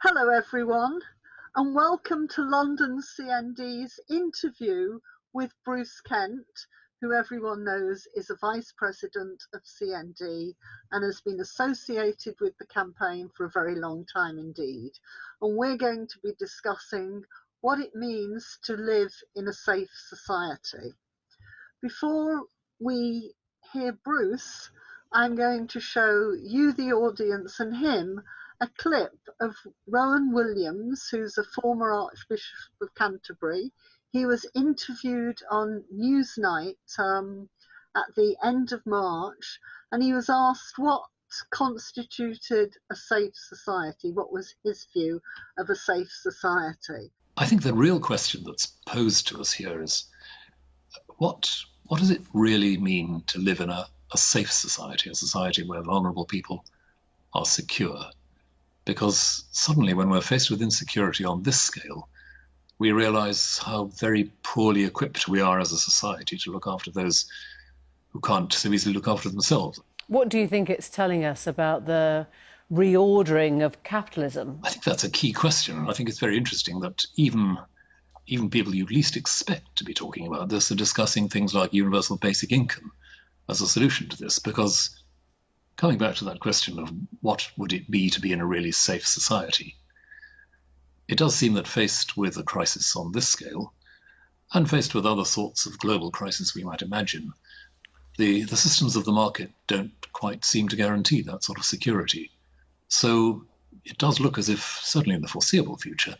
Hello everyone, and welcome to London CND's interview with Bruce Kent, who everyone knows is a Vice President of CND and has been associated with the campaign for a very long time indeed. And we're going to be discussing what it means to live in a safe society. Before we hear Bruce, I'm going to show you, the audience, and him a clip of Rowan Williams, who's a former Archbishop of Canterbury. He was interviewed on Newsnight at the end of March, and he was asked what constituted a safe society, what was his view of a safe society. I think the real question that's posed to us here is, what does it really mean to live in a safe society, a society where vulnerable people are secure? Because suddenly when we're faced with insecurity on this scale, we realize how very poorly equipped we are as a society to look after those who can't so easily look after themselves. What do you think it's telling us about the reordering of capitalism? I think that's a key question, and I think it's very interesting that even people you'd least expect to be talking about this are discussing things like universal basic income as a solution to this, because coming back to that question of what would it be to be in a really safe society, it does seem that faced with a crisis on this scale, and faced with other sorts of global crisis we might imagine, the systems of the market don't quite seem to guarantee that sort of security. So it does look as if, certainly in the foreseeable future,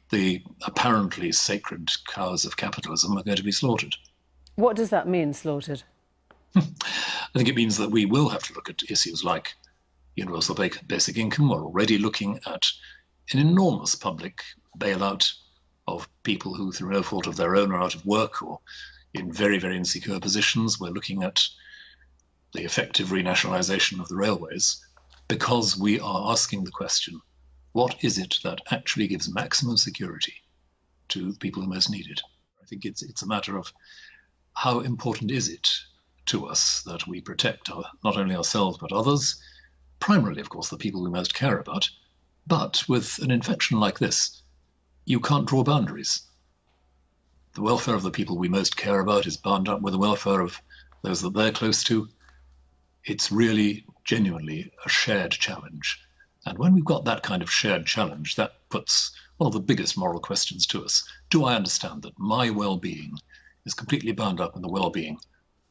the apparently sacred cows of capitalism are going to be slaughtered. What does that mean, slaughtered? I think it means that we will have to look at issues like universal basic income. We're already looking at an enormous public bailout of people who, through no fault of their own, are out of work or in very, very insecure positions. We're looking at the effective renationalisation of the railways, because we are asking the question, what is it that actually gives maximum security to people who most need it? I think it's a matter of how important is it to us that we protect not only ourselves but others, primarily, of course, the people we most care about. But with an infection like this, you can't draw boundaries. The welfare of the people we most care about is bound up with the welfare of those that they're close to. It's really, genuinely a shared challenge. And when we've got that kind of shared challenge, that puts one of the biggest moral questions to us. Do I understand that my well-being is completely bound up in the well-being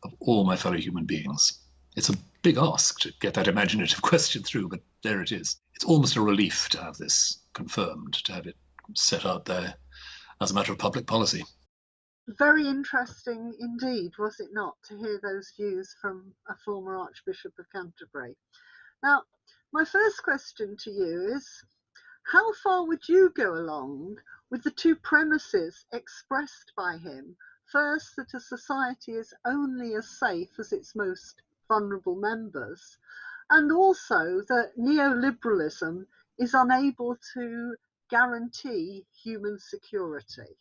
of all my fellow human beings? It's a big ask to get that imaginative question through, but there it is. It's almost a relief to have this confirmed, to have it set out there as a matter of public policy. Very interesting indeed, was it not, to hear those views from a former Archbishop of Canterbury. Now, my first question to you is, how far would you go along with the two premises expressed by him? First, that a society is only as safe as its most vulnerable members, and also that neoliberalism is unable to guarantee human security.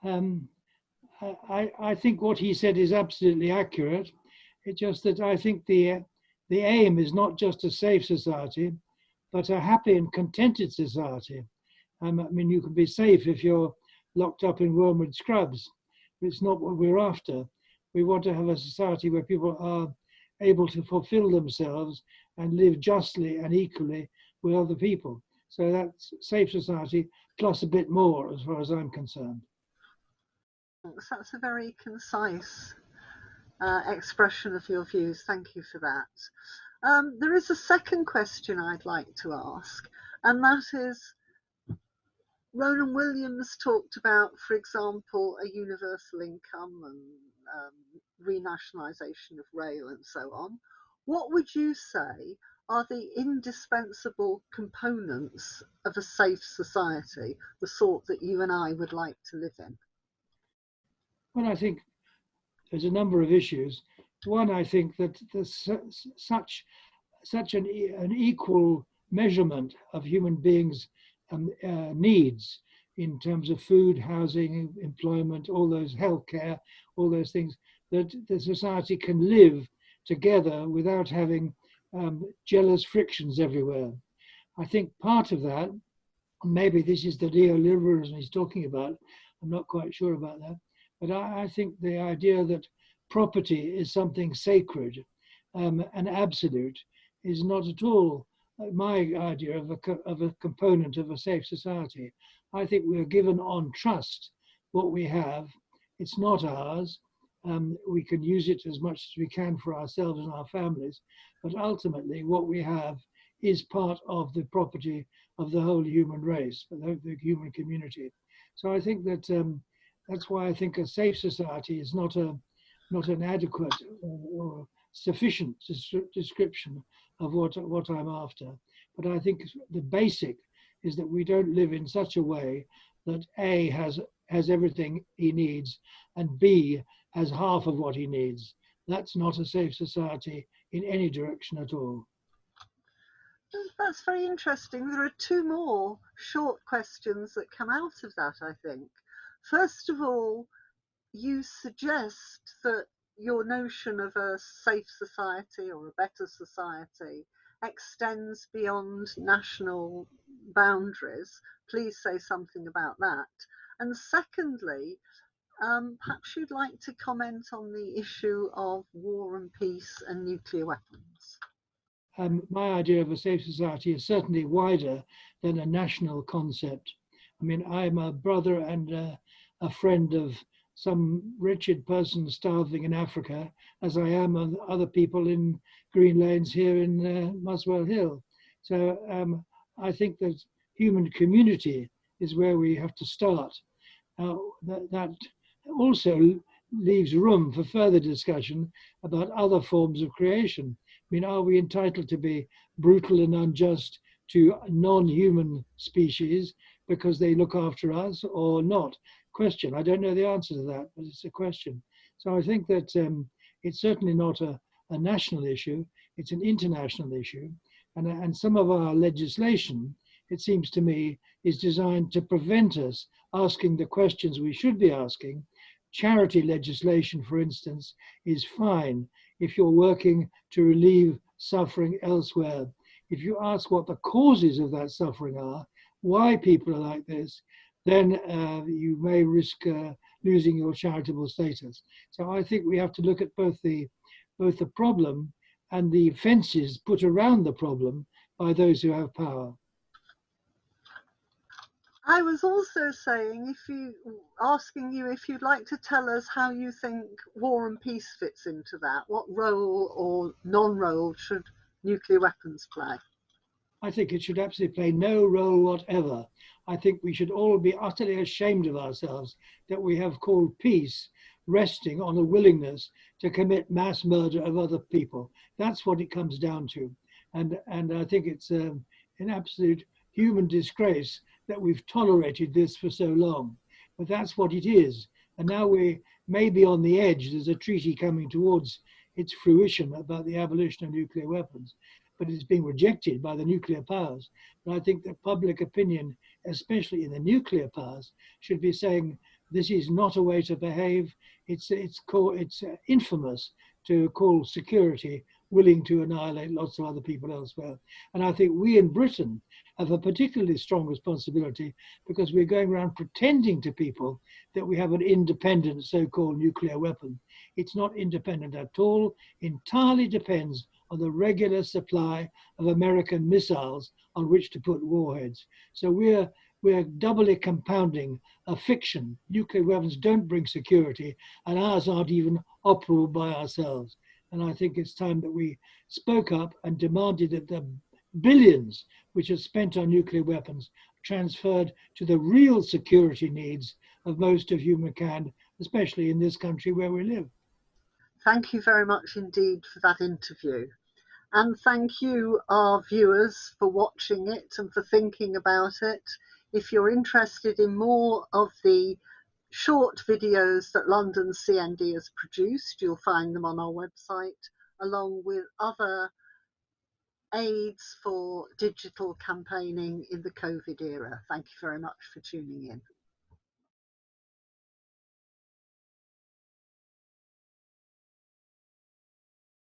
I think what he said is absolutely accurate. It's just that I think the aim is not just a safe society, but a happy and contented society. I mean, you can be safe if you're locked up in Wormwood Scrubs. It's not what we're after. We want to have a society where people are able to fulfill themselves and live justly and equally with other people. So that's safe society plus a bit more, as far as I'm concerned. That's a very concise expression of your views. Thank you for that. There is a second question I'd like to ask, and that is, Rowan Williams talked about, for example, a universal income and renationalisation of rail and so on. What would you say are the indispensable components of a safe society, the sort that you and I would like to live in? Well, I think there's a number of issues. One, I think that there's such an equal measurement of human beings' needs in terms of food, housing, employment, all those healthcare, all those things, that the society can live together without having jealous frictions everywhere. I think part of that, maybe this is the neoliberalism he's talking about, I'm not quite sure about that, but I think the idea that property is something sacred and absolute is not at all my idea of a component of a safe society. I think we're given on trust what we have. It's not ours. We can use it as much as we can for ourselves and our families, but ultimately what we have is part of the property of the whole human race, the human community. So I think that that's why I think a safe society is not an adequate or sufficient description of what I'm after. But I think the basic is that we don't live in such a way that A has everything he needs and B has half of what he needs. That's not a safe society in any direction at all. That's very interesting. There are two more short questions that come out of that, I think. First of all, you suggest that your notion of a safe society or a better society extends beyond national boundaries. Please say something about that. And secondly, perhaps you'd like to comment on the issue of war and peace and nuclear weapons. My idea of a safe society is certainly wider than a national concept. I mean, I'm a brother and a friend of some wretched person starving in Africa, as I am of other people in Green Lanes here in Muswell Hill. So I think that human community is where we have to start. That also leaves room for further discussion about other forms of creation. I mean, are we entitled to be brutal and unjust to non-human species because they look after us or not? Question. I don't know the answer to that, but it's a question. So I think that it's certainly not a national issue, it's an international issue. And some of our legislation, it seems to me, is designed to prevent us asking the questions we should be asking. Charity legislation, for instance, is fine if you're working to relieve suffering elsewhere. If you ask what the causes of that suffering are, why people are like this, then you may risk losing your charitable status. So I think we have to look at both the problem and the fences put around the problem by those who have power. I was also saying, asking you if you'd like to tell us how you think war and peace fits into that. What role or non-role should nuclear weapons play? I think it should absolutely play no role whatever. I think we should all be utterly ashamed of ourselves that we have called peace resting on a willingness to commit mass murder of other people. That's what it comes down to. And I think it's an absolute human disgrace that we've tolerated this for so long. But that's what it is. And now we may be on the edge. There's a treaty coming towards its fruition about the abolition of nuclear weapons, but it's being rejected by the nuclear powers. But I think that public opinion, especially in the nuclear powers, should be saying this is not a way to behave. It's infamous to call security willing to annihilate lots of other people elsewhere. And I think we in Britain have a particularly strong responsibility because we're going around pretending to people that we have an independent so-called nuclear weapon. It's not independent at all. Entirely depends on the regular supply of American missiles on which to put warheads. So we're doubly compounding a fiction. Nuclear weapons don't bring security, and ours aren't even operable by ourselves. And I think it's time that we spoke up and demanded that the billions which are spent on nuclear weapons transferred to the real security needs of most of humankind, especially in this country where we live. Thank you very much indeed for that interview. And thank you, our viewers, for watching it and for thinking about it. If you're interested in more of the short videos that London CND has produced, you'll find them on our website, along with other aids for digital campaigning in the COVID era. Thank you very much for tuning in.